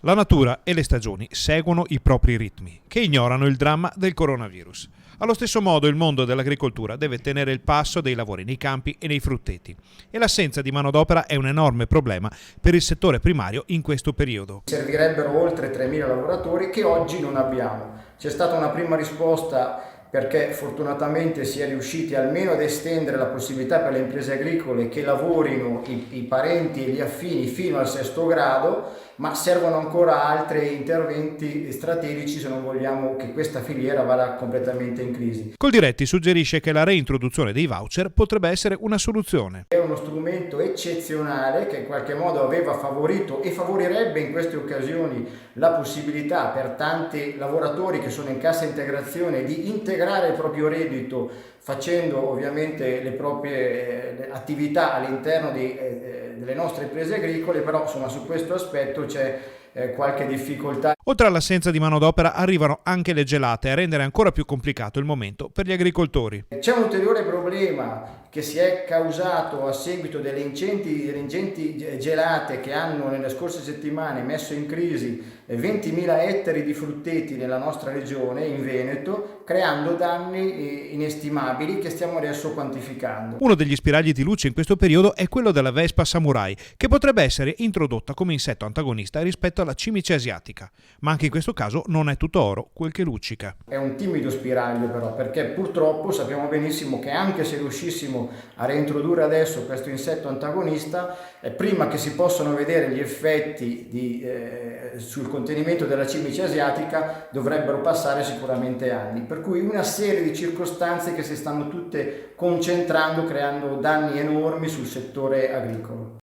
La natura e le stagioni seguono i propri ritmi, che ignorano il dramma del coronavirus. Allo stesso modo il mondo dell'agricoltura deve tenere il passo dei lavori nei campi e nei frutteti e l'assenza di manodopera è un enorme problema per il settore primario in questo periodo. Servirebbero oltre 3.000 lavoratori che oggi non abbiamo. C'è stata una prima risposta perché fortunatamente si è riusciti almeno ad estendere la possibilità per le imprese agricole che lavorino i parenti e gli affini fino al sesto grado, ma servono ancora altri interventi strategici se non vogliamo che questa filiera vada completamente in crisi. Coldiretti suggerisce che la reintroduzione dei voucher potrebbe essere una soluzione. È uno strumento eccezionale che in qualche modo aveva favorito e favorirebbe in queste occasioni la possibilità per tanti lavoratori che sono in cassa integrazione di integrare il proprio reddito facendo ovviamente le proprie attività all'interno delle nostre imprese agricole, però insomma su questo aspetto c'è qualche difficoltà. Oltre all'assenza di manodopera arrivano anche le gelate a rendere ancora più complicato il momento per gli agricoltori. C'è un ulteriore problema che si è causato a seguito delle ingenti gelate che hanno nelle scorse settimane messo in crisi 20.000 ettari di frutteti nella nostra regione, in Veneto, creando danni inestimabili che stiamo adesso quantificando. Uno degli spiragli di luce in questo periodo è quello della Vespa samurai, che potrebbe essere introdotta come insetto antagonista rispetto alla cimice asiatica. Ma anche in questo caso non è tutto oro quel che luccica. È un timido spiraglio però, perché purtroppo sappiamo benissimo che anche se riuscissimo a reintrodurre adesso questo insetto antagonista, prima che si possano vedere gli effetti sul contenimento della cimice asiatica dovrebbero passare sicuramente anni, per cui una serie di circostanze che si stanno tutte concentrando creando danni enormi sul settore agricolo.